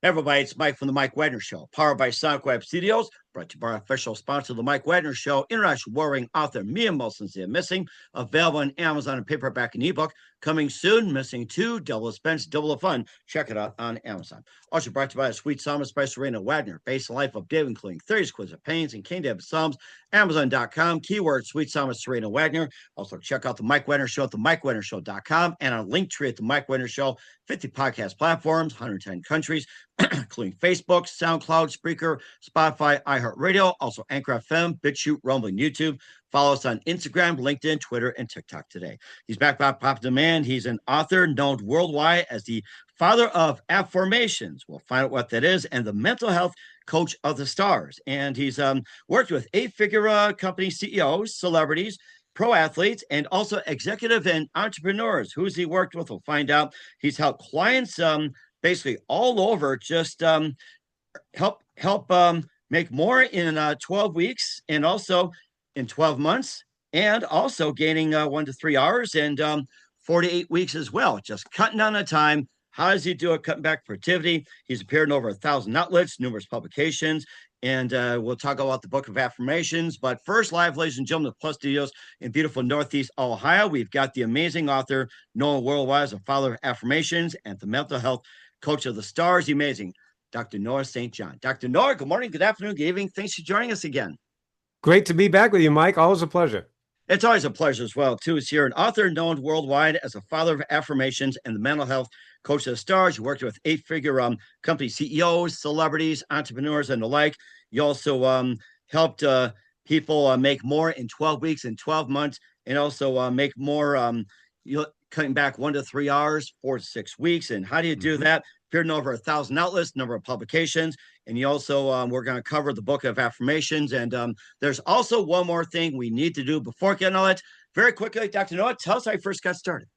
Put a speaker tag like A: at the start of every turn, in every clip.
A: Hey everybody, it's Mike from the Mike Wagner Show, powered by Sonic Web Studios, brought to you by our official sponsor, the Mike Wagner Show, international warring author Mia Molson's The Missing, available on Amazon and paperback and ebook. Coming soon, Missing 2, Double Expense, Double the Fun. Check it out on Amazon. Also brought to you by the Sweet Psalmist by Serena Wagner, based on the life of David, including 30 exquisite pains and King David Psalms. Amazon.com, keyword Sweet Psalmist Serena Wagner. Also check out the Mike Wagner Show at the MikeWagnerShow.com and our Linktree at the Mike Wagner Show. 50 podcast platforms, 110 countries, including Facebook, SoundCloud, Spreaker, Spotify, iHeartRadio, also Anchor FM, BitChute, Rumble, and YouTube. Follow us on Instagram, LinkedIn, Twitter, and TikTok today. He's back by Pop Demand. He's an author known worldwide as the Father of Afformations. We'll find out what that is, and the mental health coach of the stars. And he's worked with eight-figure company CEOs, celebrities, pro athletes, and also executive and entrepreneurs. Who's he worked with? We'll find out. He's helped clients basically all over just help make more in 12 weeks and also in 12 months, and also gaining 1 to 3 hours and 48 weeks as well. Just cutting down the time. How does he do it? Cutting back productivity. He's appeared in over 1,000 outlets, numerous publications. And we'll talk about the Book of Affirmations. But first, live, ladies and gentlemen, the Plus Studios in beautiful Northeast Ohio, we've got the amazing author, known worldwide as a Father of Affirmations and the mental health coach of the stars, the amazing Dr. Noah St. John. Dr. Noah, good morning, good afternoon, good evening. Thanks for joining us again.
B: Great to be back with you, Mike. Always a pleasure.
A: It's always a pleasure as well, too. He's here, an author known worldwide as a Father of Affirmations and the mental health coach of the stars. You worked with eight-figure company CEOs, celebrities, entrepreneurs, and the like. You also helped people make more in 12 weeks and 12 months, and also make more, cutting back 1 to 3 hours, 4 to 6 weeks. And how do you do that? Appeared in over 1,000 outlets, number of publications. And you also, we're going to cover the Book of Affirmations. And there's also one more thing we need to do before getting all that. Very quickly, Dr. Noah, tell us how you first got started.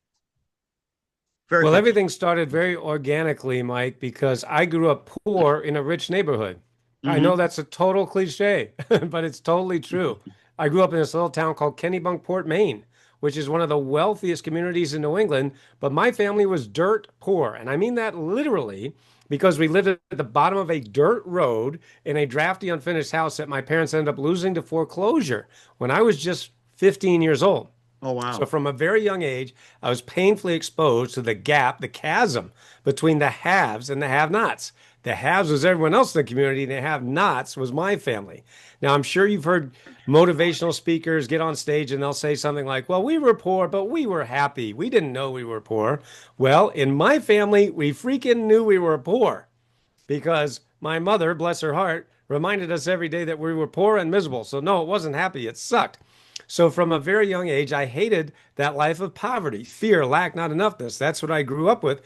B: Well, everything started very organically, Mike, because I grew up poor in a rich neighborhood. I know that's a total cliche, but it's totally true. I grew up in this little town called Kennebunkport, Maine, which is one of the wealthiest communities in New England. But my family was dirt poor. And I mean that literally, because we lived at the bottom of a dirt road in a drafty, unfinished house that my parents ended up losing to foreclosure when I was just 15 years old.
A: Oh, wow.
B: So from a very young age, I was painfully exposed to the gap, the chasm between the haves and the have-nots. The haves was everyone else in the community, and the have-nots was my family. Now, I'm sure you've heard motivational speakers get on stage and they'll say something like, well, we were poor, but we were happy. We didn't know we were poor. Well, in my family, we freaking knew we were poor because my mother, bless her heart, reminded us every day that we were poor and miserable. So no, it wasn't happy. It sucked. So from a very young age, I hated that life of poverty, fear, lack, not enoughness. That's what I grew up with,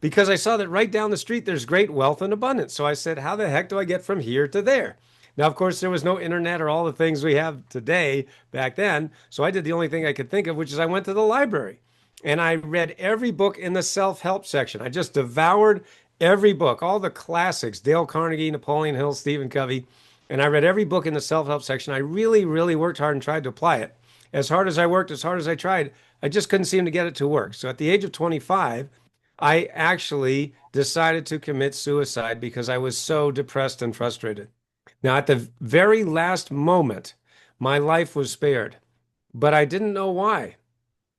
B: because I saw that right down the street, there's great wealth and abundance. So I said, how the heck do I get from here to there? Now, of course, there was no internet or all the things we have today back then. So I did the only thing I could think of, which is I went to the library and I read every book in the self-help section. I just devoured every book, all the classics, Dale Carnegie, Napoleon Hill, Stephen Covey. And I read every book in the self-help section. I really, really worked hard and tried to apply it. As hard as I worked, as hard as I tried, I just couldn't seem to get it to work. So at the age of 25, I actually decided to commit suicide because I was so depressed and frustrated. Now, at the very last moment, my life was spared, but I didn't know why.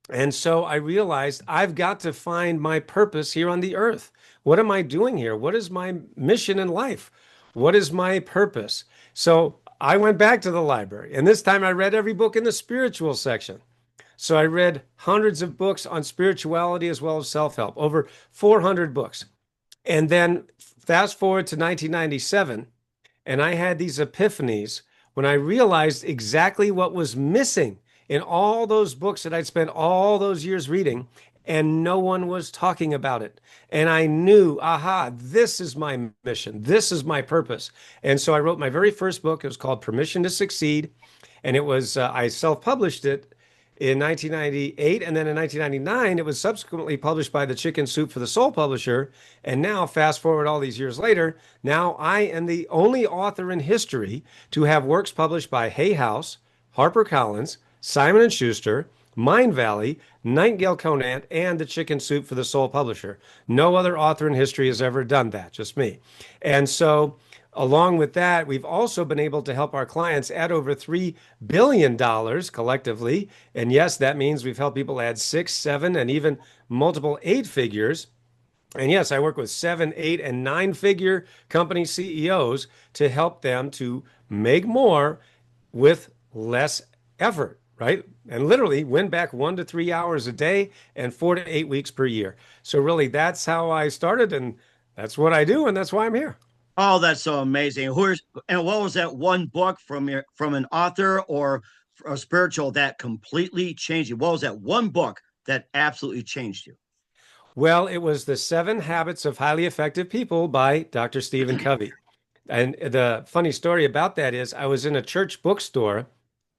B: And so I realized I've got to find my purpose here on the earth. What am I doing here? What is my mission in life? What is my purpose? So I went back to the library, and this time I read every book in the spiritual section. So I read hundreds of books on spirituality as well as self-help, over 400 books. And then fast forward to 1997, and I had these epiphanies when I realized exactly what was missing in all those books that I'd spent all those years reading, and no one was talking about it. And I knew, aha, this is my mission. This is my purpose. And so I wrote my very first book. It was called Permission to Succeed. And it was, I self-published it in 1998, and then in 1999, it was subsequently published by the Chicken Soup for the Soul publisher. And now, fast forward all these years later, now I am the only author in history to have works published by Hay House, HarperCollins, Simon & Schuster, Mind Valley, Nightingale Conant, and The Chicken Soup for the Soul Publisher. No other author in history has ever done that, just me. And so, along with that, we've also been able to help our clients add over $3 billion collectively. And yes, that means we've helped people add six, seven, and even multiple eight figures. And yes, I work with seven, eight, and nine figure company CEOs to help them to make more with less effort, right? And literally win back 1 to 3 hours a day and 4 to 8 weeks per year. So, really, that's how I started, and that's what I do, and that's why I'm here.
A: Oh, that's so amazing. Who's and what was that one book from an author or a spiritual that completely changed you? What was that one book that absolutely changed you?
B: Well, it was The Seven Habits of Highly Effective People by Dr. Stephen Covey. And the funny story about that is I was in a church bookstore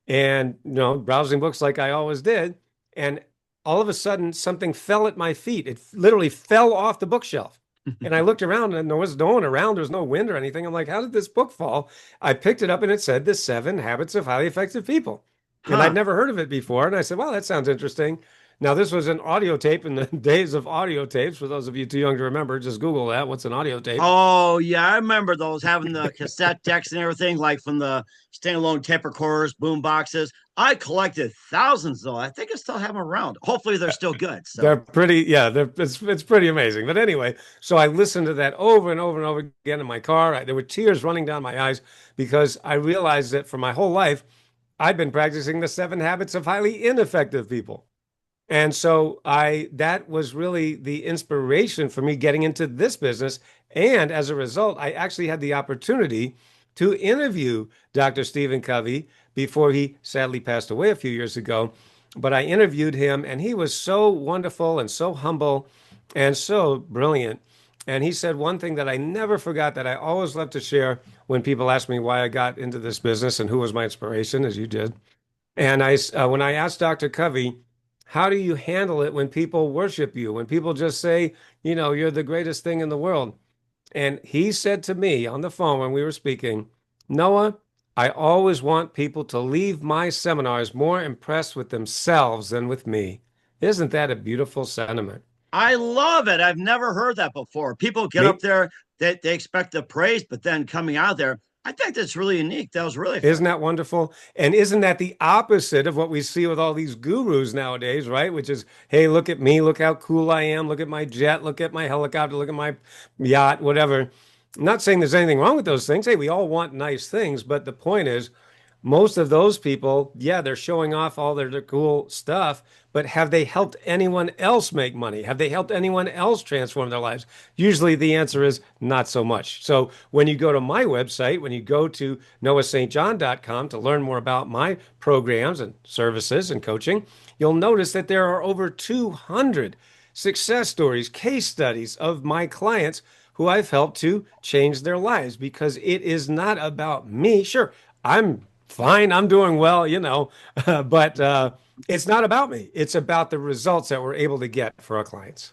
B: and browsing books like I always did, and all of a sudden something fell at my feet. It literally fell off the bookshelf. And I looked around and there was no one around. There was no wind or anything. I'm like, how did this book fall? I picked it up and it said The Seven Habits of Highly Effective People. And I'd
A: Huh.
B: never heard of it before. And I said, well, that sounds interesting. Now, this was an audio tape in the days of audio tapes. For those of you too young to remember, just Google that. What's an audio tape?
A: Oh yeah, I remember those having the cassette decks and everything, like from the standalone tape recorders, boom boxes. I collected thousands though. I think I still have them around. Hopefully they're still good.
B: They're
A: So
B: pretty, yeah, it's pretty amazing. But anyway, so I listened to that over and over and over again in my car. There were tears running down my eyes because I realized that for my whole life, I'd been practicing the seven habits of highly ineffective people. And so that was really the inspiration for me getting into this business. And as a result, I actually had the opportunity to interview Dr. Stephen Covey before he sadly passed away a few years ago. But I interviewed him, and he was so wonderful and so humble and so brilliant. And he said one thing that I never forgot that I always love to share when people ask me why I got into this business and who was my inspiration, as you did. And when I asked Dr. Covey, how do you handle it when people worship you, when people just say, you're the greatest thing in the world? And he said to me on the phone when we were speaking, Noah, I always want people to leave my seminars more impressed with themselves than with me. Isn't that a beautiful sentiment?
A: I love it. I've never heard that before. People get up
B: Me,
A: there, they expect the praise, but then coming out there, I think that's really unique. That was really
B: Isn't
A: effective.
B: that wonderful? And isn't that the opposite of what we see with all these gurus nowadays, right? Which is, hey, look at me, look how cool I am, look at my jet, look at my helicopter, look at my yacht, whatever. I'm not saying there's anything wrong with those things. Hey, we all want nice things, but the point is, most of those people, yeah, they're showing off all their cool stuff, but have they helped anyone else make money? Have they helped anyone else transform their lives? Usually the answer is not so much. So when you go to my website, when you go to noahstjohn.com to learn more about my programs and services and coaching, you'll notice that there are over 200 success stories, case studies of my clients who I've helped to change their lives because it is not about me. Sure, I'm fine, I'm doing well, but it's not about me. It's about the results that we're able to get for our clients.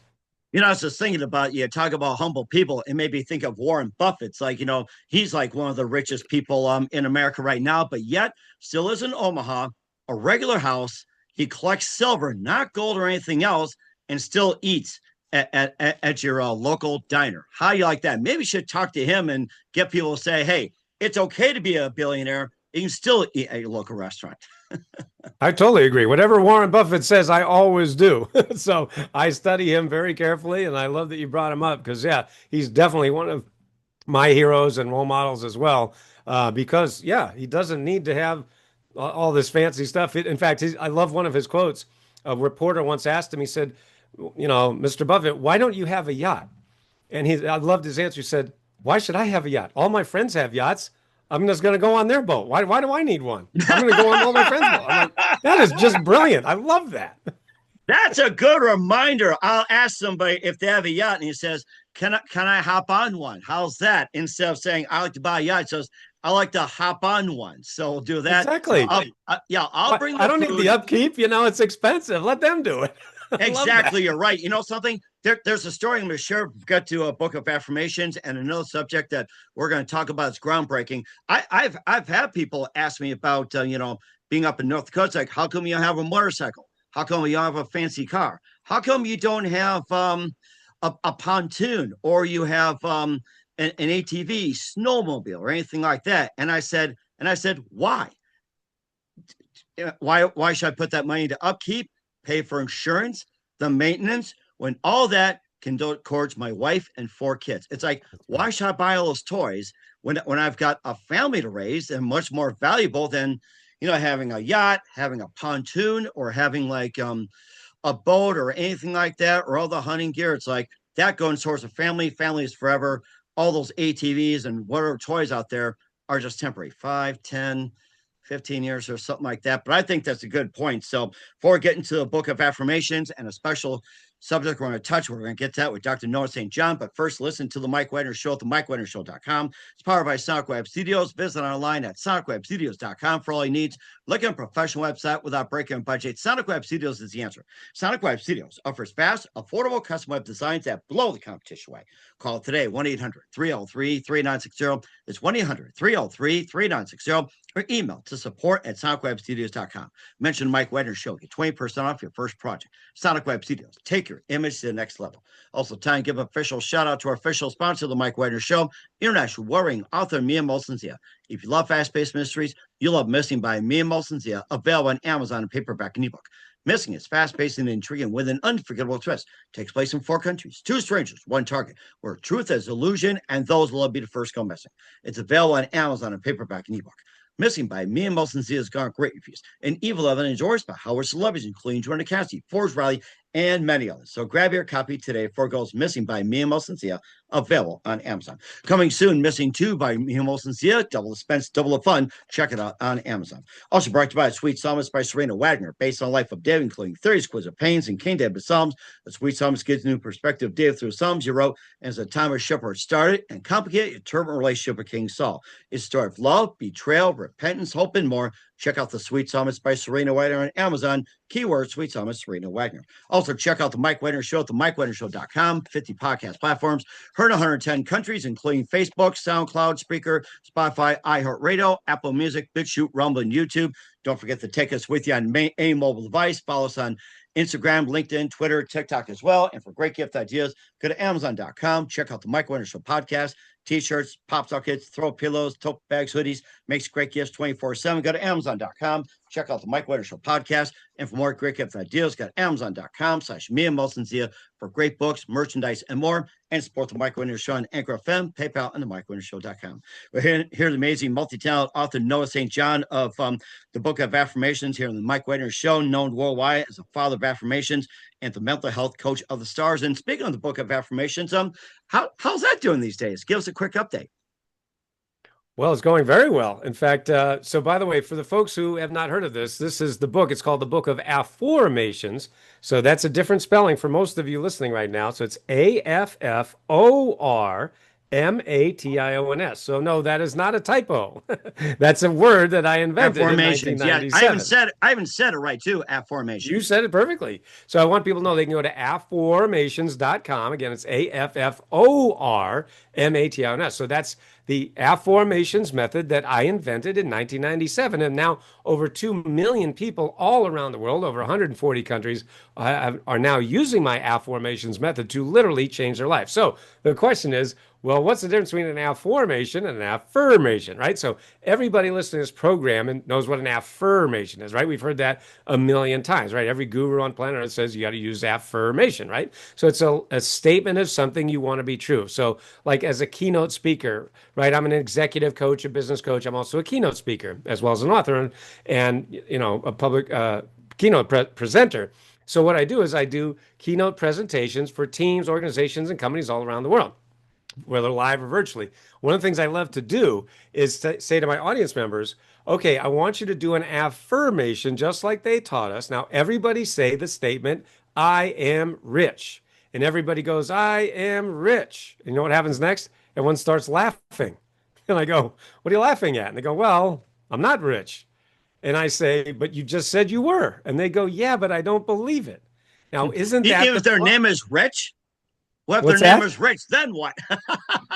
A: I was just thinking about you talk about humble people. It made me think of Warren Buffett. It's like, he's like one of the richest people in America right now, but yet still lives in Omaha, a regular house. He collects silver, not gold or anything else, and still eats at your local diner. How you like that? Maybe you should talk to him and get people to say, hey, it's okay to be a billionaire. You can still eat at your local restaurant.
B: I totally agree. Whatever Warren Buffett says, I always do. So I study him very carefully, and I love that you brought him up because, yeah, he's definitely one of my heroes and role models as well. Because, yeah, he doesn't need to have all this fancy stuff. In fact, I love one of his quotes. A reporter once asked him, he said, Mr. Buffett, why don't you have a yacht? And I loved his answer. He said, why should I have a yacht? All my friends have yachts. I'm just going to go on their boat. Why do I need one? I'm going to go on all my friends' boat. I'm like, that is just brilliant. I love that.
A: That's a good reminder. I'll ask somebody if they have a yacht, and he says, "Can I hop on one? How's that?" Instead of saying, "I like to buy a yacht," he says, "I like to hop on one." So we'll do that. So
B: Exactly.
A: I'll bring
B: I
A: the
B: don't need the
A: food.
B: upkeep. It's expensive. Let them do it. I love that.
A: Exactly, you're right. You know something? There's a story I'm going to share. We've got to a book of affirmations, and another subject that we're going to talk about is groundbreaking. I've had people ask me about being up in North Dakota. It's like, how come you have a motorcycle? How come you don't have a fancy car? How come you don't have a pontoon or you have an ATV, snowmobile, or anything like that? And I said, why? Why should I put that money into upkeep, pay for insurance, the maintenance, when all that can go towards my wife and 4 kids? It's like,
B: That's
A: why
B: right.
A: should I buy all those toys when I've got a family to raise and much more valuable than having a yacht, having a pontoon, or having like a boat or anything like that, or all the hunting gear. It's like that going towards a family. Family is forever. All those ATVs and whatever toys out there are just temporary, 5, 10, 15 years or something like that. But I think that's a good point. So before we get into the book of affirmations and a special subject we're going to touch, we're going to get to that with Dr. Noah St. John. But first, listen to the Mike Wagner Show at the MikeWagnerShow.com. It's powered by Sonic Web Studios. Visit online at SonicWebStudios.com for all your needs. Look at a professional website without breaking a budget. Sonic Web Studios is the answer. Sonic Web Studios offers fast, affordable custom web designs that blow the competition away. Call today, 1-800-303-3960. It's 1-800-303-3960, or email to support@sonicwebstudios.com. Mention Mike Wagner Show. Get 20% off your first project. Sonic Web Studios. Take your image to the next level. Also, time to give an official shout out to our official sponsor, The Mike Wagner Show, international warring author Mia Molson-Zia. If you love fast-paced mysteries, you'll love Missing by Mia Molson-Zia, available on Amazon in paperback and ebook. Missing is fast-paced and intriguing with an unforgettable twist. Takes place in 4 countries, 2 strangers, 1 target, where truth is illusion and those will be the first go missing. It's available on Amazon in paperback and ebook. Missing by Mia Molson-Zia has got great reviews. An Evil Evan enjoys by Howard celebrities, including Jordan Cassidy, Forbes Riley, and many others. So grab your copy today for goes Missing by Mia Molson-Zia, available on Amazon. Coming soon, Missing 2 by Mia Molson-Zia, double the suspense, double the fun. Check it out on Amazon. Also brought to you by Sweet Psalmist by Serena Wagner, based on the life of David, including 30 exquisite pains and King David Psalms. The Sweet Psalmist gives a new perspective of David through Psalms you wrote as the time of shepherd started and complicated your turbulent relationship with King Saul. It's a story of love, betrayal, repentance, hope, and more. Check out the Sweet Psalmist by Serena Wagner on Amazon. Keyword Sweet Psalmist Serena Wagner. Also, check out the Mike Wagner Show at the MikeWagnerShow.com, 50 podcast platforms, heard in 110 countries, including Facebook, SoundCloud, Spreaker, Spotify, iHeartRadio, Apple Music, BitChute, Rumble, and YouTube. Don't forget to take us with you on any mobile device. Follow us on Instagram, LinkedIn, Twitter, TikTok as well. And for great gift ideas, go to Amazon.com. Check out the Mike Wagner Show podcast. T-shirts, pop sockets, throw pillows, tote bags, hoodies, makes great gifts 24/7. Go to Amazon.com. Check out the Mike Wagner Show podcast. And for more great gift ideas, go to Amazon.com/Mia Molson-Zia for great books, merchandise, and more. And support the Mike Wagner Show on Anchor FM, PayPal, and the MikeWagnerShow.com. We're here's the amazing multi-talented author Noah St. John of the Book of Affirmations here on the Mike Wagner Show, known worldwide as the Father of Affirmations and the mental health coach of the stars. And speaking of the Book of Affirmations, how's that doing these days? Give us a quick update.
B: Well, it's going very well. In fact, so by the way, for the folks who have not heard of this, this is the book. It's called the Book of Afformations. So that's a different spelling for most of you listening right now. So it's Afformations. So no, that is not a typo. That's a word that I invented in
A: Affirmations. Yeah, I haven't
B: 1997.
A: said I haven't said it right too.
B: You
A: Affirmations.
B: said it perfectly. So I want people to know they can go to afformations.com. Again, it's Afformations. So that's the Afformations method that I invented in 1997. And now over 2 million people all around the world, over 140 countries, are now using my Afformations method to literally change their life. So the question is, well, what's the difference between an affirmation and an affirmation, right? So everybody listening to this program knows what an affirmation is, right? We've heard that a million times, right? Every guru on planet Earth says you got to use affirmation, right? So it's a statement of something you want to be true. So like as a keynote speaker, right? I'm an executive coach, a business coach. I'm also a keynote speaker as well as an author and a public keynote presenter. So what I do is I do keynote presentations for teams, organizations, and companies all around the world, whether live or virtually. One of the things I love to do is to say to my audience members, okay, I want you to do an affirmation just like they taught us. Now, everybody say the statement, I am rich. And everybody goes, I am rich. And you know what happens next? Everyone starts laughing. And I go, what are you laughing at? And they go, well, I'm not rich. And I say, but you just said you were. And they go, yeah, but I don't believe it. Now, isn't that the
A: If their
B: fun?
A: name is Rich, well, if their
B: What's
A: name
B: that?
A: is Rich, then what?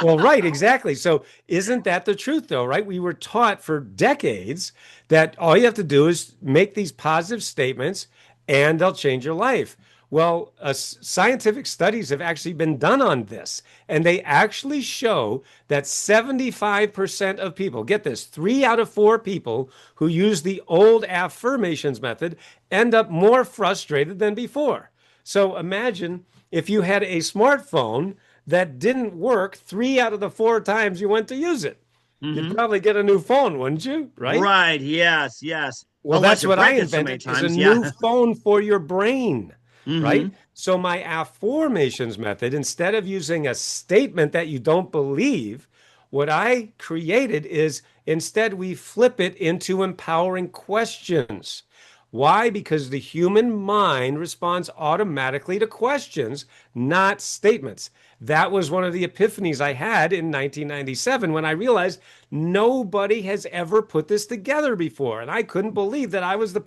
B: Well, right, exactly. So isn't that the truth, though, right? We were taught for decades that all you have to do is make these positive statements and they'll change your life. Well, scientific studies have actually been done on this, and they actually show that 75% of people, get this, 3 out of 4 people who use the old affirmations method end up more frustrated than before. So imagine if you had a smartphone that didn't work 3 out of the 4 times you went to use it. You'd
A: Hmm.
B: probably get a new phone, wouldn't you? Right?
A: Right. Yes. Yes.
B: Well,
A: Unless
B: that's
A: you
B: what I
A: break it so many
B: invented is a
A: times. Yeah.
B: new phone for your brain, right?
A: Hmm.
B: So my affirmations method, instead of using a statement that you don't believe, what I created is instead we flip it into empowering questions. Why? Because the human mind responds automatically to questions, not statements. That was one of the epiphanies I had in 1997 when I realized nobody has ever put this together before. And I couldn't believe that I was the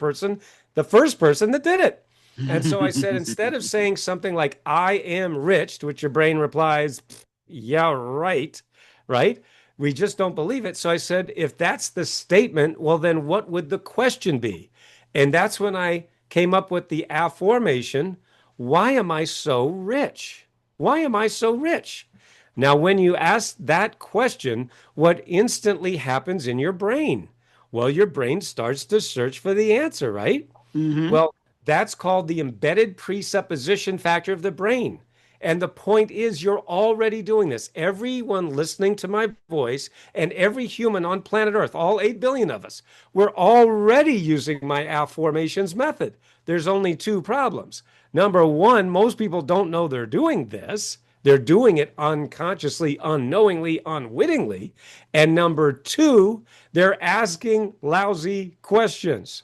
B: first person that did it. And so I said, instead of saying something like, I am rich, to which your brain replies, yeah, right, right? We just don't believe it. So I said, if that's the statement, well, then what would the question be? And that's when I came up with the affirmation. Why am I so rich? Why am I so rich? Now, when you ask that question, what instantly happens in your brain? Well, your brain starts to search for the answer, right?
A: Hmm.
B: Well, that's called the embedded presupposition factor of the brain. And the point is, you're already doing this. Everyone listening to my voice and every human on planet Earth, all 8 billion of us, we're already using my affirmations method. There's only 2 problems. Number one, most people don't know they're doing this. They're doing it unconsciously, unknowingly, unwittingly. And number two, they're asking lousy questions.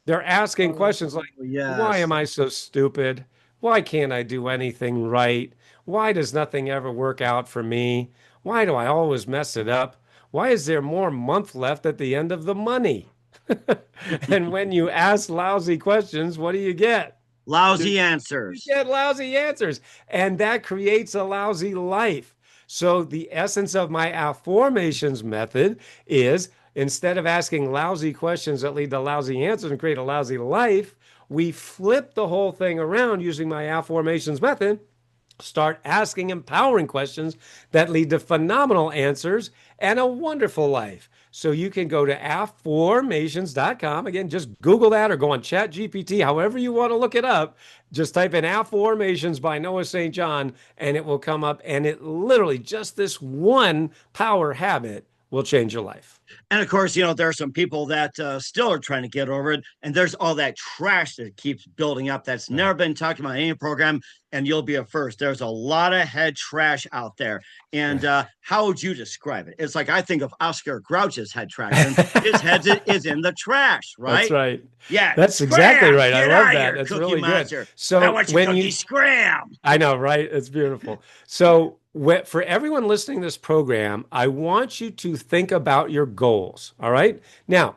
B: They're asking
A: Oh,
B: questions like, why
A: yes.
B: am I so stupid? Why can't I do anything right? Why does nothing ever work out for me? Why do I always mess it up? Why is there more month left at the end of the money? And when you ask lousy questions, what do you get?
A: Lousy
B: You
A: answers.
B: get lousy answers, and that creates a lousy life. So, the essence of my affirmations method is instead of asking lousy questions that lead to lousy answers and create a lousy life, we flip the whole thing around using my affirmations method. Start asking empowering questions that lead to phenomenal answers and a wonderful life. So you can go to affirmations.com. Again, just Google that or go on ChatGPT, however you want to look it up. Just type in Affirmations by Noah St. John and it will come up. And it literally, just this one power habit will change your life.
A: And of course, there are some people that still are trying to get over it. And there's all that trash that keeps building up that's
B: Right.
A: never been talked about in any program. And you'll be a first. There's a lot of head trash out there. And
B: Right.
A: how would you describe it? It's like I think of Oscar Grouch's head trash, and his head is in the trash,
B: That's
A: right?
B: right.
A: Yeah.
B: That's exactly
A: Scram!
B: right. I
A: Get
B: love
A: out of
B: that.
A: here,
B: That's
A: Cookie
B: really good.
A: Monster. I
B: So
A: want your
B: when
A: cookie.
B: you
A: Scram!
B: I know, right? It's beautiful. So, for everyone listening to this program, I want you to think about your goals. All right. Now,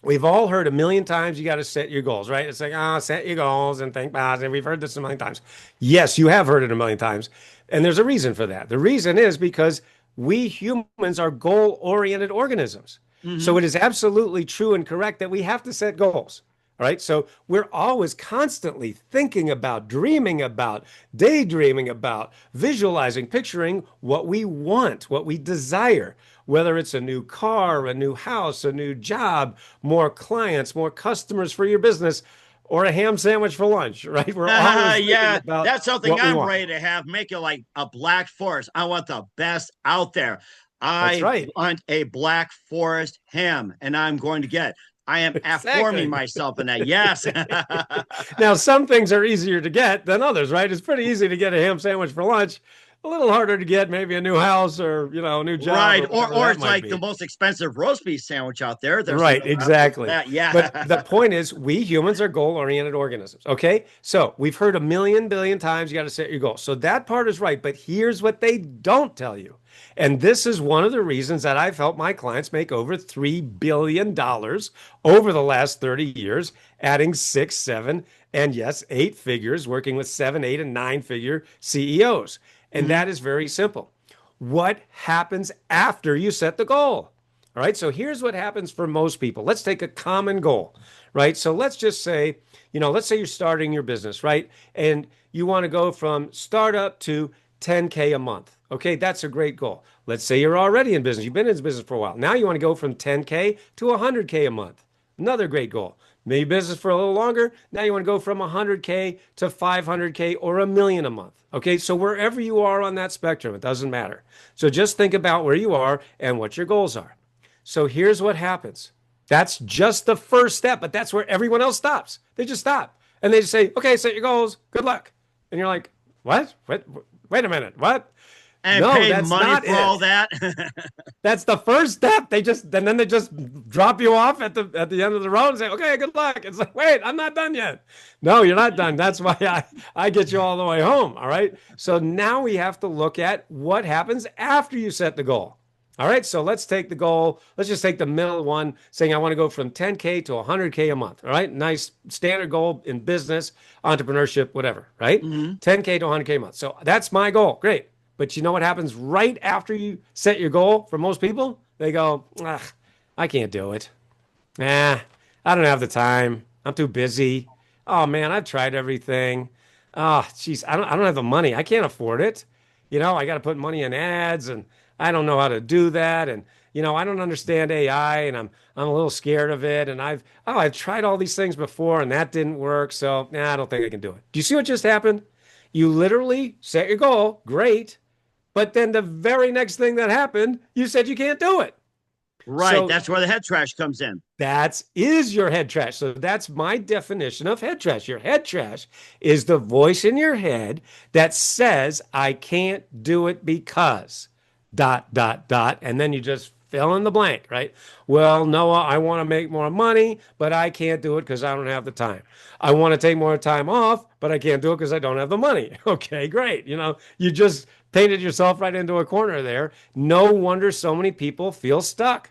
B: we've all heard a million times you got to set your goals, right? It's like, set your goals and think positive. We've heard this a million times. Yes, you have heard it a million times. And there's a reason for that. The reason is because we humans are goal oriented organisms. So
A: Mm-hmm.
B: it is absolutely true and correct that we have to set goals. All right. So we're always constantly thinking about, dreaming about, daydreaming about, visualizing, picturing what we want, what we desire, whether it's a new car, a new house, a new job, more clients, more customers for your business, or a ham sandwich for lunch, right? We're always thinking
A: Yeah,
B: about
A: that's something
B: what we
A: I'm
B: want.
A: ready to have. Make it like a black forest. I want the best out there.
B: That's
A: I
B: right.
A: want a black forest ham, and I'm going to get. I am affirming
B: Exactly.
A: myself in that. Yes.
B: Now, some things are easier to get than others, right? It's pretty easy to get a ham sandwich for lunch. A little harder to get maybe a new house or, a new job
A: Right.
B: or whatever
A: Or
B: that
A: it's
B: might
A: like the
B: be.
A: most expensive roast beef sandwich out there. There's no
B: Right,
A: doubt about
B: exactly.
A: that.
B: But
A: Yeah.
B: the point is, we humans are goal-oriented organisms. Okay, so we've heard a million billion times you got to set your goals. So that part is right. But here's what they don't tell you, and this is one of the reasons that I've helped my clients make over $3 billion over the last 30 years, adding 6, 7, and yes, 8 figures, working with 7, 8, and 9 figure CEOs. And
A: Mhm.
B: that is very simple. What happens after you set the goal? All right. So here's what happens for most people. Let's take a common goal, right? So let's just say, let's say you're starting your business, right? And you want to go from startup to 10K a month. Okay. That's a great goal. Let's say you're already in business. You've been in business for a while. Now you want to go from 10K to 100K a month. Another great goal. Maybe business for a little longer. Now you want to go from 100K to 500K or a million a month. Okay, so wherever you are on that spectrum, it doesn't matter. So just think about where you are and what your goals are. So here's what happens. That's just the first step, but that's where everyone else stops. They just stop and they just say, okay, set your goals. Good luck. And you're like, what? Wait a minute. What?
A: And
B: No,
A: pay
B: that's
A: money
B: not
A: for all
B: it.
A: that.
B: That's the first step. And then they just drop you off at the end of the road and say, "Okay, good luck." It's like, wait, I'm not done yet. No, you're not done. That's why I get you all the way home. All right. So now we have to look at what happens after you set the goal. All right. So let's take the goal. Let's just take the middle one, saying I want to go from 10K to 100K a month. All right. Nice standard goal in business, entrepreneurship, whatever. Right.
A: Mhm.
B: 10K to 100K a month. So that's my goal. Great. But you know what happens right after you set your goal for most people? They go, I can't do it. Nah, I don't have the time. I'm too busy. Oh man, I've tried everything. Oh, geez, I don't have the money. I can't afford it. I got to put money in ads and I don't know how to do that. And, I don't understand AI and I'm a little scared of it. And I've tried all these things before and that didn't work. So, nah, I don't think I can do it. Do you see what just happened? You literally set your goal. Great. But then the very next thing that happened, you said you can't do it.
A: Right.
B: So
A: That's where the head trash comes in.
B: that is your head trash. So that's my definition of head trash. Your head trash is the voice in your head that says, I can't do it because dot, dot, dot. And then you just fill in the blank, right? Well, Noah, I want to make more money, but I can't do it because I don't have the time. I want to take more time off, but I can't do it because I don't have the money. Okay, great. You just painted yourself right into a corner there. No wonder so many people feel stuck.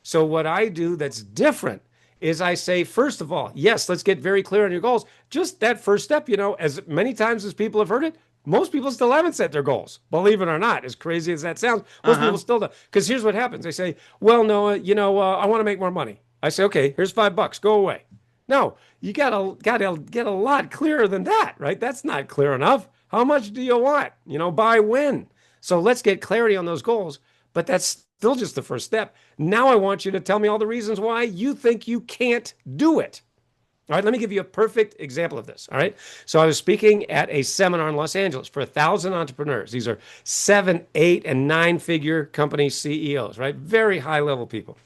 B: So what I do that's different is I say, first of all, yes, let's get very clear on your goals. Just that first step, as many times as people have heard it, most people still haven't set their goals. Believe it or not, as crazy as that sounds, most
A: Uh-huh.
B: people still don't. Because here's what happens. They say, well, Noah, I want to make more money. I say, okay, here's $5. Go away. No, you gotta get a lot clearer than that, right? That's not clear enough. How much do you want? By when? So let's get clarity on those goals. But that's still just the first step. Now I want you to tell me all the reasons why you think you can't do it. All right, let me give you a perfect example of this. All right. So I was speaking at a seminar in Los Angeles for 1,000 entrepreneurs. These are 7, 8, and 9-figure company CEOs, right? Very high level people.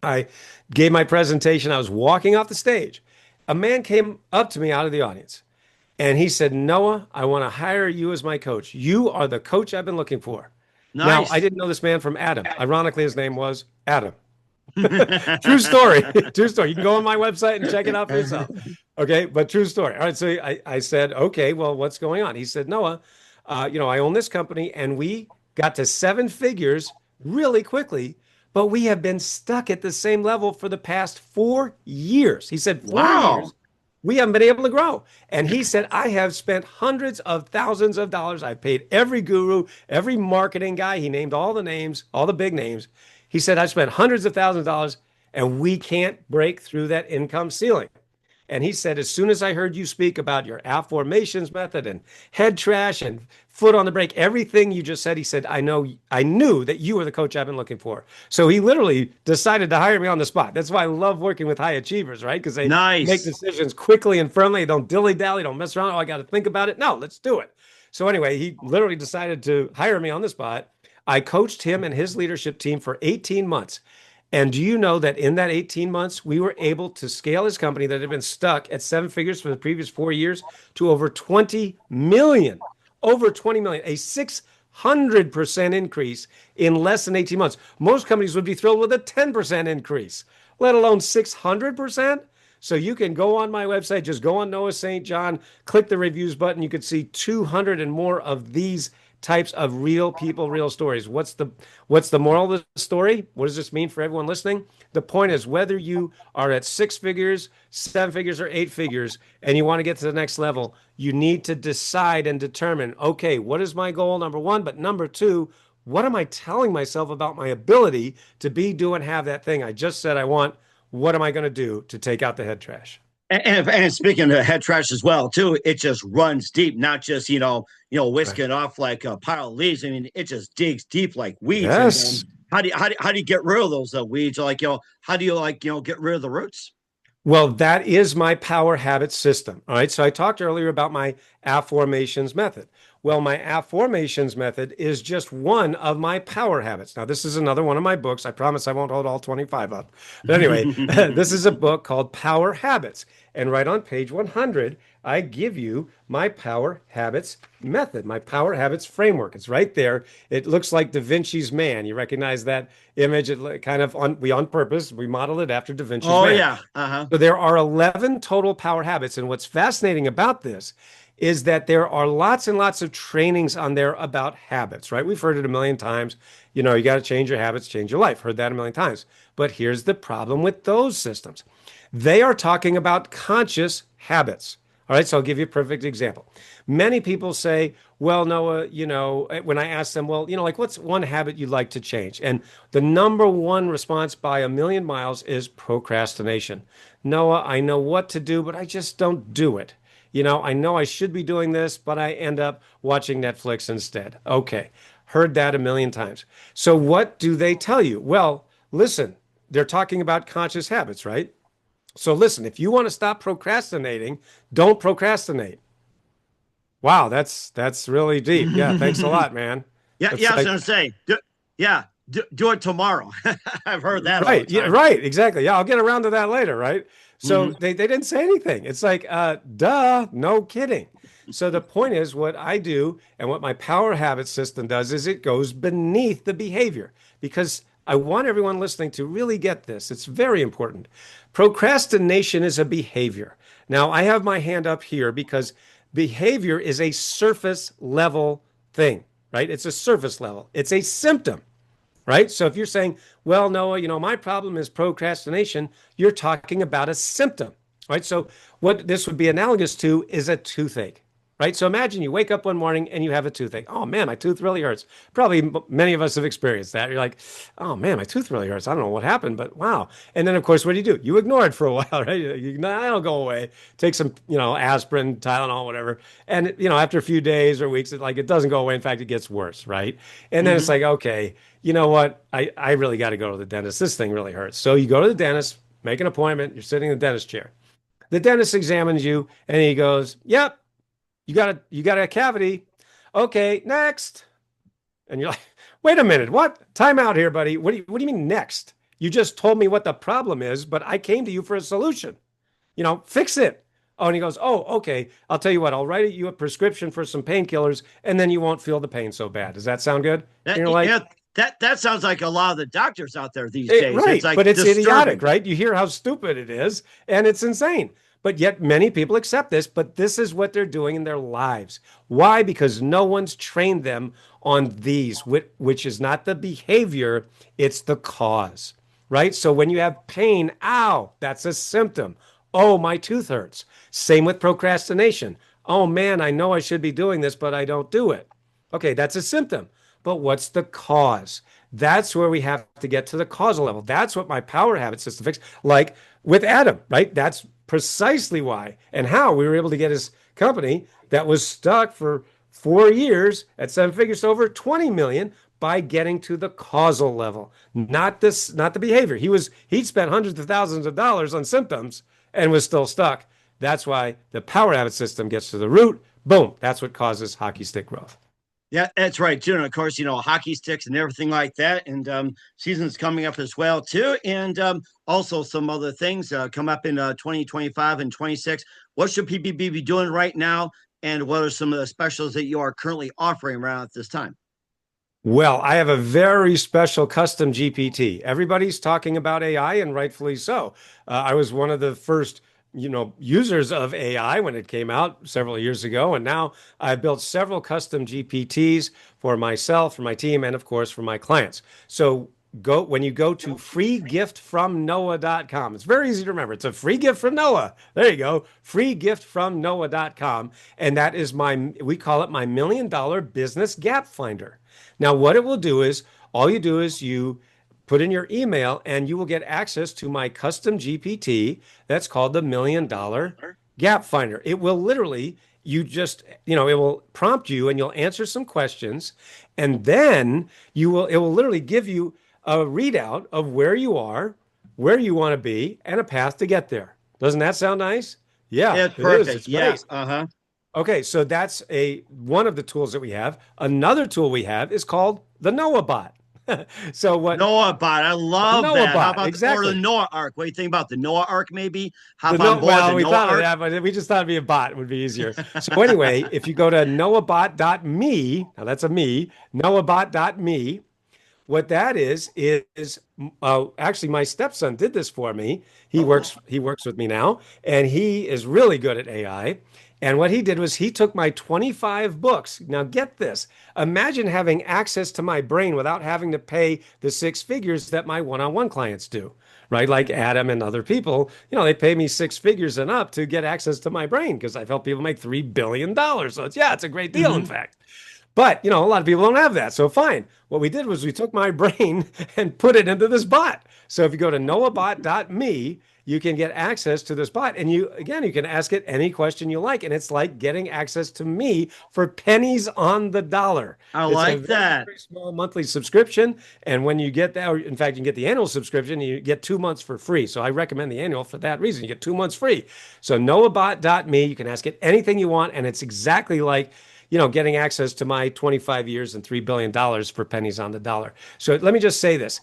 B: I gave my presentation. I was walking off the stage. A man came up to me out of the audience and he said, Noah, I want to hire you as my coach. You are the coach I've been looking for. Now, I
A: Nice.
B: didn't know this man from Adam. Ironically, his name was Adam. True story. True story. You can go on my website and check it out for yourself. Okay, but true story. All right, so I said, okay, well, what's going on? He said, Noah, I own this company and we got to 7 figures really quickly, but we have been stuck at the same level for the past 4 years. He said, 4 years.
A: Wow.
B: We haven't been able to grow. And he said, I have spent hundreds of thousands of dollars. I've paid every guru, every marketing guy. He named all the names, all the big names. He said, I've spent hundreds of thousands of dollars and we can't break through that income ceiling. And he said, as soon as I heard you speak about your Afformations method and head trash and foot on the brake, everything you just said, he said, I knew that you were the coach I've been looking for. So he literally decided to hire me on the spot. That's why I love working with high achievers, right? Because they make
A: Nice.
B: decisions quickly and firmly. They don't dilly dally, don't mess around. Oh, I got to think about it. No, let's do it. So anyway, he literally decided to hire me on the spot. I coached him and his leadership team for 18 months. And do you know that in that 18 months, we were able to scale his company that had been stuck at 7 figures for the previous 4 years to over 20 million, over 20 million, a 600% increase in less than 18 months. Most companies would be thrilled with a 10% increase, let alone 600%. So you can go on my website, just go on Noah St. John, click the reviews button. You could see 200 and more of these types of real people, real stories. What's the moral of the story? What does this mean for everyone listening? The point is whether you are at 6 figures, 7 figures, or 8 figures, and you want to get to the next level, you need to decide and determine, okay, what is my goal, number one? But number two, What am I telling myself about my ability to be, do, and have that thing I just said I want? What am I going to do to take out the head trash?
A: And speaking of head trash as well, too, it just runs deep, not just
B: Right.
A: whisking off like a pile of leaves. I mean, it just digs deep like weeds. And
B: Yes.
A: how do you get rid of those weeds? Like how do you get rid of the roots?
B: Well, that is my power habit system. All right. So I talked earlier about my Afformations method. Well, my Afformations method is just one of my power habits. Now, this is another one of my books. I promise I won't hold all 25 up. But anyway, this is a book called Power Habits. And right on page 100, I give you my power habits method, my power habits framework. It's right there. It looks like Da Vinci's Man. You recognize that image? It kind of on purpose, we modeled it after Da Vinci's
A: Oh
B: Man.
A: yeah, uh-huh.
B: So there are 11 total power habits. And what's fascinating about this is that there are lots and lots of trainings on there about habits, right? We've heard it a million times. You got to change your habits, change your life. Heard that a million times. But here's the problem with those systems. They are talking about conscious habits. All right, so I'll give you a perfect example. Many people say, well, Noah, when I ask them, well, like what's one habit you'd like to change? And the number one response by a million miles is procrastination. Noah, I know what to do, but I just don't do it. I know I should be doing this, but I end up watching Netflix instead. Okay, heard that a million times. So what do they tell you? Well, listen, they're talking about conscious habits, right? So listen, if you want to stop procrastinating, don't procrastinate. Wow, that's really deep. Yeah, thanks a lot, man.
A: Yeah,
B: It's
A: yeah. I was
B: like
A: gonna say, yeah, do it tomorrow. I've heard that all the
B: right, yeah,
A: time.
B: right, exactly. Yeah, I'll get around to that later, right? So
A: Hmm.
B: they didn't say anything. It's like, duh, no kidding. So the point is, what I do and what my power habit system does is it goes beneath the behavior because I want everyone listening to really get this. It's very important. Procrastination is a behavior. Now, I have my hand up here because behavior is a surface level thing, right? It's a surface level, it's a symptom, right? So if you're saying, well, Noah, my problem is procrastination, you're talking about a symptom, right? So what this would be analogous to is a toothache, right? So imagine you wake up one morning and you have a toothache. Oh man, my tooth really hurts. Probably many of us have experienced that. You're like, oh man, my tooth really hurts. I don't know what happened, but wow. And then of course, what do? You ignore it for a while, right? That'll go away. Take some, aspirin, Tylenol, whatever. And after a few days or weeks, it doesn't go away. In fact, it gets worse, right? And then it's
A: Hmm.
B: like, okay, you know what? I really got to go to the dentist. This thing really hurts. So you go to the dentist, make an appointment. You're sitting in the dentist chair. The dentist examines you and he goes, "Yep, you got a cavity. Okay, next." And you're like, "Wait a minute. What? Time out here, buddy. What do you mean next? You just told me what the problem is, but I came to you for a solution. Fix it." Oh, and he goes, "Oh, okay. I'll tell you what. I'll write you a prescription for some painkillers, and then you won't feel the pain so bad. Does that sound good?" And
A: That
B: you're like,
A: yeah, that sounds like a lot of the doctors out there these days. It's
B: Right,
A: like
B: but it's idiotic,
A: disturbing.
B: right? You hear how stupid it is, and it's insane. But yet many people accept this, but this is what they're doing in their lives. Why? Because no one's trained them on these, which is not the behavior, it's the cause, right? So when you have pain, ow, that's a symptom. Oh, my tooth hurts. Same with procrastination. Oh man, I know I should be doing this, but I don't do it. Okay, that's a symptom. But what's the cause? That's where we have to get to the causal level. That's what my power habit system fixed. Like with Adam, right? That's precisely why and how we were able to get his company that was stuck for 4 years at seven figures to over 20 million by getting to the causal level, not the behavior. He'd spent hundreds of thousands of dollars on symptoms and was still stuck. That's why the power habit system gets to the root. Boom. That's what causes hockey stick growth.
A: Yeah, that's right too. And of course, hockey sticks and everything like that. And season's coming up as well too. And also some other things come up in 2025 and 26. What should people be doing right now? And what are some of the specials that you are currently offering around at this time?
B: Well, I have a very special custom GPT. Everybody's talking about AI, and rightfully so. I was one of the first, users of AI when it came out several years ago, and now I've built several custom GPTs for myself, for my team, and of course for my clients. So go when you go to freegiftfromnoah.com. It's very easy to remember. It's a free gift from Noah. There you go. Freegiftfromnoah.com. And that is we call it my $1 million business gap finder. Now, what it will do is all you do is you put in your email and you will get access to my custom GPT that's called the $1 million gap finder. It will literally, it will prompt you and you'll answer some questions. And then it will literally give you a readout of where you are, where you want to be, and a path to get there. Doesn't that sound nice? Yeah,
A: It's
B: it is.
A: perfect.
B: It's
A: Yeah.
B: great.
A: Uh-huh.
B: Okay, so that's one of the tools that we have. Another tool we have is called the Noah bot. So what
A: Noah bot. I
B: the
A: love
B: Noah
A: that. How
B: bot,
A: about or the
B: exactly.
A: Noah Ark? What do you think about the Noah Ark? Maybe
B: The
A: hop on
B: no,
A: board the
B: well, we
A: Noah
B: thought of
A: Ark.
B: that, but we just thought it'd be a bot would be easier. So anyway, if you go to noahbot.me, now that's a me, noahbot.me, what that is actually my stepson did this for me. He works with me now, and he is really good at AI. And what he did was he took my 25 books. Now get this. Imagine having access to my brain without having to pay the six figures that my one-on-one clients do, right? Like Adam and other people, they pay me six figures and up to get access to my brain because I've helped people make $3 billion. So it's a great deal, in
A: Mm-hmm.
B: fact. But, a lot of people don't have that. So fine. What we did was we took my brain and put it into this bot. So if you go to noahbot.me, you can get access to this bot. And you can ask it any question you like. And it's like getting access to me for pennies on the dollar.
A: I
B: It's a
A: like
B: very,
A: that.
B: very small monthly subscription. And when you get that, or in fact, you can get the annual subscription, you get 2 months for free. So I recommend the annual for that reason. You get 2 months free. So noahbot.me, you can ask it anything you want. And it's exactly like getting access to my 25 years and $3 billion for pennies on the dollar. So let me just say this.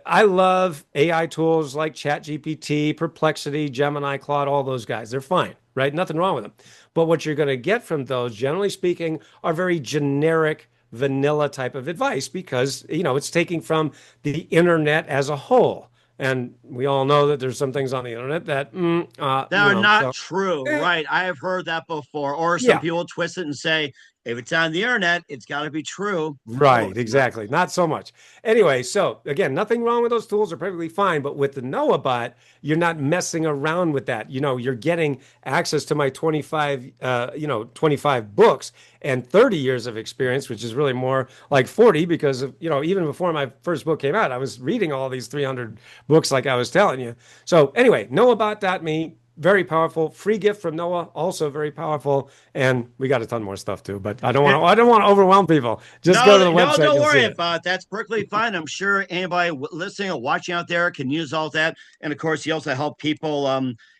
B: I love AI tools like ChatGPT, Perplexity, Gemini, Claude, all those guys. They're fine, right? Nothing wrong with them. But what you're going to get from those, generally speaking, are very generic, vanilla type of advice because, it's taking from the internet as a whole. And we all know that there's some things on the internet that,
A: That are not
B: so,
A: true,
B: eh,
A: right? I have heard that before. Or some
B: yeah.
A: people twist it and say, if it's on the internet, it's got to be true. No,
B: Right,
A: it's not.
B: exactly. Not so much. Anyway, so again, nothing wrong with those tools. They're perfectly fine. But with the Noah bot, you're not messing around with that. You're getting access to my 25 books and 30 years of experience, which is really more like 40 because even before my first book came out, I was reading all these 300 books like I was telling you. So anyway, noahbot.me, very powerful. Free gift from Noah, also very powerful. And we got a ton more stuff too, but
A: And
B: I don't want to overwhelm people. Just go to
A: no,
B: the
A: no,
B: website,
A: don't
B: you'll see
A: worry
B: it.
A: about it. That's perfectly fine. I'm sure anybody listening or watching out there can use all that. And of course, you also help people,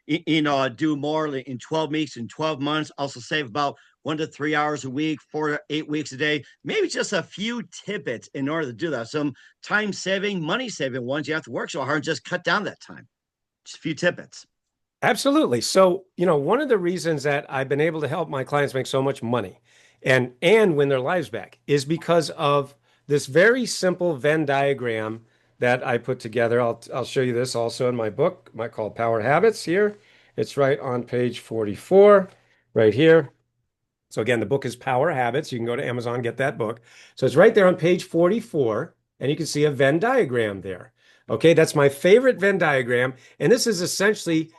A: do more in 12 weeks and 12 months. Also save about 1 to 3 hours a week, 4 to 8 weeks a day. Maybe just a few tidbits in order to do that. Some time saving, money saving ones. You have to work so hard and just cut down that time. Just a few tidbits.
B: Absolutely. So, one of the reasons that I've been able to help my clients make so much money and win their lives back is because of this very simple Venn diagram that I put together. I'll show you this also in my book, called Power Habits here. It's right on page 44, right here. So again, the book is Power Habits. You can go to Amazon and get that book. So it's right there on page 44, and you can see a Venn diagram there. Okay, that's my favorite Venn diagram. And this is essentially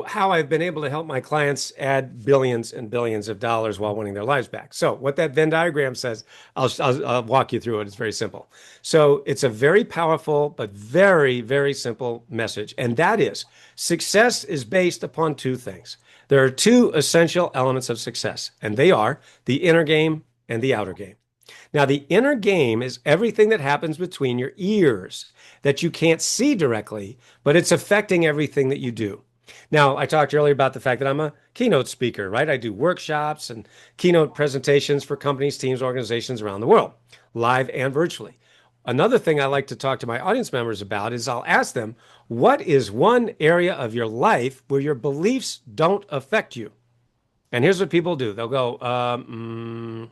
B: how I've been able to help my clients add billions and billions of dollars while winning their lives back. So what that Venn diagram says, I'll walk you through it. It's very simple. So it's a very powerful, but very, very simple message. And that is success is based upon two things. There are two essential elements of success, and they are the inner game and the outer game. Now, the inner game is everything that happens between your ears that you can't see directly, but it's affecting everything that you do. Now, I talked earlier about the fact that I'm a keynote speaker, right? I do workshops and keynote presentations for companies, teams, organizations around the world, live and virtually. Another thing I like to talk to my audience members about is I'll ask them, what is one area of your life where your beliefs don't affect you? And here's what people do. They'll go, and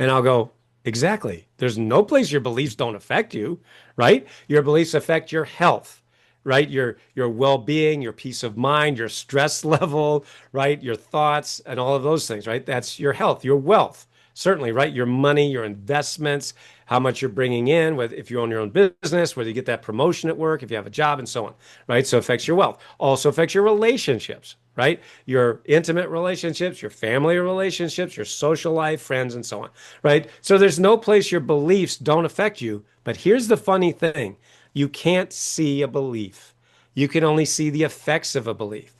B: I'll go, exactly. There's no place your beliefs don't affect you, right? Your beliefs affect your health, right? Your well-being, your peace of mind, your stress level, right? Your thoughts and all of those things, right? That's your health, your wealth. certainly, right? Your money, your investments, how much you're bringing in, whether if you own your own business, whether you get that promotion at work, if you have a job, and so on, right? So it affects your wealth. Also affects your relationships, right? Your intimate relationships, your family relationships, your social life, friends, and so on, right? So there's no place your beliefs don't affect you. But here's the funny thing: you can't see a belief. You can only see the effects of a belief,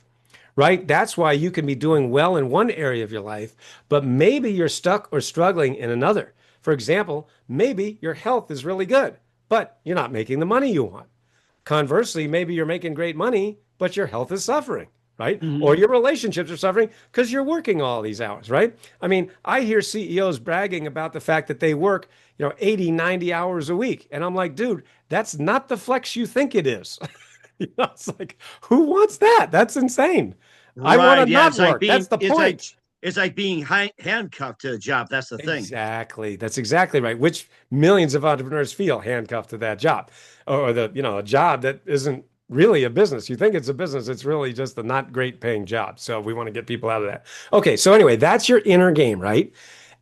B: right? That's why you can be doing well in one area of your life, but maybe you're stuck or struggling in another. For example, maybe your health is really good, but you're not making the money you want. Conversely, maybe you're making great money, but your health is suffering, right? Or
A: Mhm.
B: your relationships are suffering because you're working all these hours, right? I mean, I hear CEOs bragging about the fact that they work, 80, 90 hours a week. And I'm like, dude, that's not the flex you think it is. It's like, who wants that? That's insane. I want to
A: Right. Yeah.
B: not work. That's the point.
A: It's like being handcuffed to a job. That's the thing.
B: Exactly. That's exactly right. Which millions of entrepreneurs feel handcuffed to that job or a job that isn't really a business. You think it's a business, it's really just a not great paying job. So we want to get people out of that. Okay. So anyway, that's your inner game, right?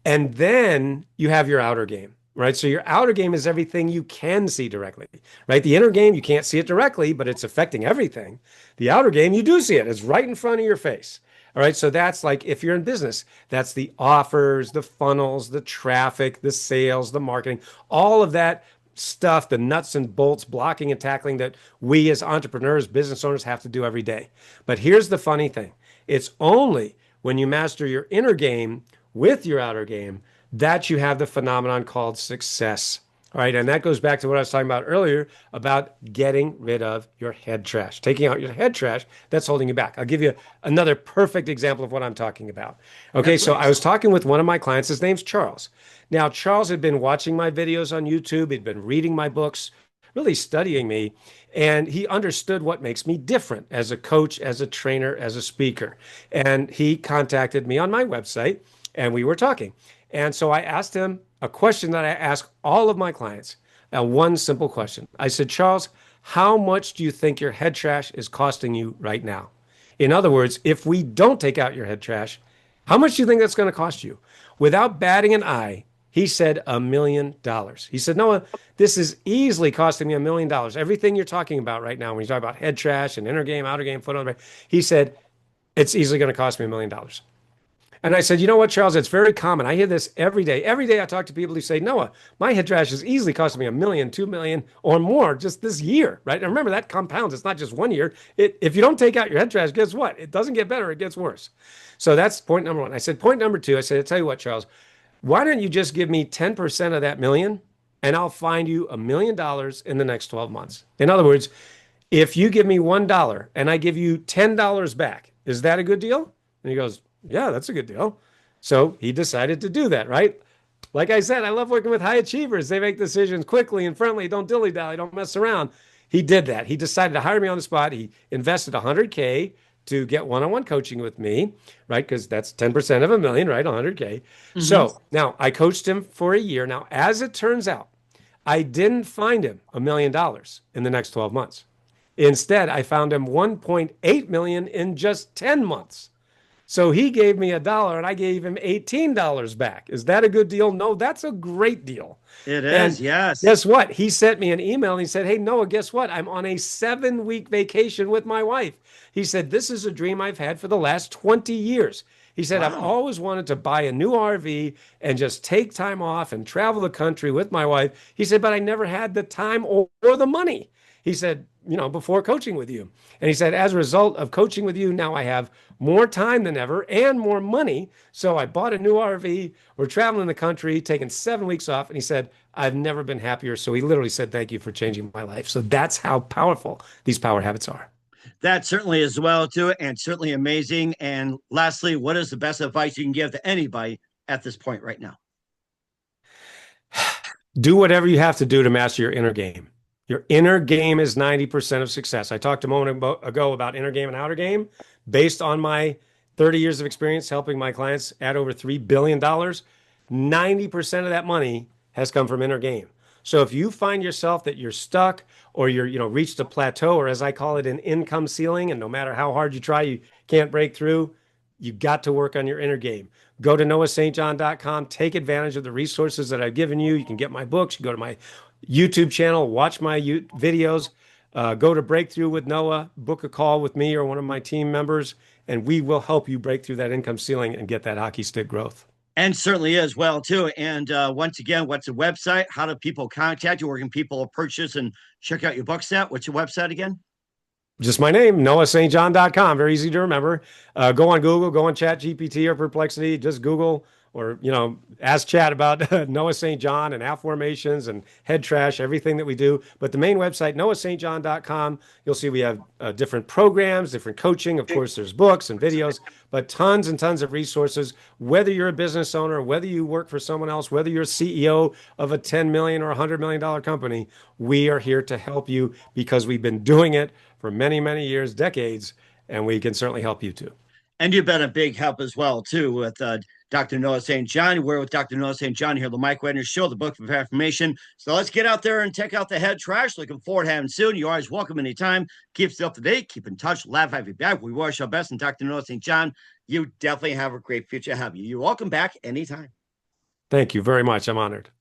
B: And then you have your outer game, right? So your outer game is everything you can see directly, right? The inner game, you can't see it directly, but it's affecting everything. The outer game, you do see it. It's right in front of your face. All right. So that's like if you're in business, that's the offers, the funnels, the traffic, the sales, the marketing, all of that stuff, the nuts and bolts, blocking and tackling that we as entrepreneurs, business owners have to do every day. But here's the funny thing: it's only when you master your inner game with your outer game that you have the phenomenon called success. All right. And that goes back to what I was talking about earlier about getting rid of your head trash, taking out your head trash that's holding you back. I'll give you another perfect example of what I'm talking about.
A: Yeah,
B: Okay. So I
A: please.
B: was talking with one of my clients. His name's Charles. Now, Charles had been watching my videos on YouTube, he'd been reading my books, really studying me, and he understood what makes me different as a coach, as a trainer, as a speaker. And he contacted me on my website and we were talking. And so I asked him a question that I ask all of my clients. One simple question. I said, Charles, how much do you think your head trash is costing you right now? In other words, if we don't take out your head trash, how much do you think that's going to cost you? Without batting an eye, he said $1 million. He said, Noah, this is easily costing me $1 million. Everything you're talking about right now, when you talk about head trash and inner game, outer game, foot on the back, he said, it's easily going to cost me $1 million. And I said, you know what, Charles? It's very common. I hear this every day. Every day I talk to people who say, Noah, my head trash is easily costing me a million, 2 million, or more just this year, right? And remember, that compounds. It's not just one year. If you don't take out your head trash, guess what? It doesn't get better, it gets worse. So that's point number one. I said, point number two, I said, I'll tell you what, Charles, why don't you just give me 10% of that million and I'll find you $1 million in the next 12 months? In other words, if you give me $1 and I give you $10 back, is that a good deal? And he goes, yeah, that's a good deal. So he decided to do that, right? Like I said, I love working with high achievers. They make decisions quickly and friendly, don't dilly dally, don't mess around. He did that. He decided to hire me on the spot. He invested 100K to get one-on-one coaching with me, right? Because that's 10% of a million, right? 100K.
A: Hmm.
B: So now I coached him for a year. Now, as it turns out, I didn't find him $1 million in the next 12 months. Instead, I found him 1.8 million in just 10 months. So he gave me $1 and I gave him $18 back. Is that a good deal? No, that's a great deal.
A: It
B: And
A: is. Yes.
B: guess what? He sent me an email and he said, hey, Noah, guess what? I'm on a 7 week vacation with my wife. He said, this is a dream I've had for the last 20 years. He said, I've
A: Wow.
B: always wanted to buy a new RV and just take time off and travel the country with my wife. He said, but I never had the time or the money. He said, before coaching with you. And he said, as a result of coaching with you, now I have more time than ever and more money. So I bought a new RV. We're traveling the country, taking 7 weeks off. And he said, I've never been happier. So he literally said, thank you for changing my life. So that's how powerful these power habits are.
A: That certainly is well to it and certainly amazing. And lastly, what is the best advice you can give to anybody at this point right now?
B: Do whatever you have to do to master your inner game. Your inner game is 90% of success. I talked a moment ago about inner game and outer game. Based on my 30 years of experience helping my clients add over $3 billion, 90% of that money has come from inner game. So if you find yourself that you're stuck or you're, reached a plateau, or as I call it, an income ceiling, and no matter how hard you try, you can't break through, You got to work on your inner game. Go to noahstjohn.com. Take advantage of the resources that I've given you. You can get my books. You go to my YouTube channel, watch my videos. Go to Breakthrough with Noah, book a call with me or one of my team members, and we will help you break through that income ceiling and get that hockey stick growth.
A: And certainly is well too. And once again, what's the website? How do people contact you? Where can people purchase and check out your book set? What's your website again?
B: Just my name, noahstjohn.com. Very easy to remember. Go on Google, go on Chat GPT or Perplexity. Just Google or, ask Chat about Noah St. John and Afformations and Head Trash, everything that we do. But the main website, noahstjohn.com, you'll see we have different programs, different coaching. Of course, there's books and videos, but tons and tons of resources. Whether you're a business owner, whether you work for someone else, whether you're CEO of a $10 million or $100 million company, we are here to help you because we've been doing it for many, many years, decades, and we can certainly help you too.
A: And you've been a big help as well, too, with Dr. Noah St. John. We're with Dr. Noah St. John here, the Mike Wagner Show, the Book of Affirmation. So let's get out there and take out the head trash. Looking forward to having soon. You're always welcome anytime. Keep us up to date. Keep in touch. Laugh, have you back. We wish our best. And Dr. Noah St. John, you definitely have a great future ahead of you. You're welcome back anytime.
B: Thank you very much. I'm honored.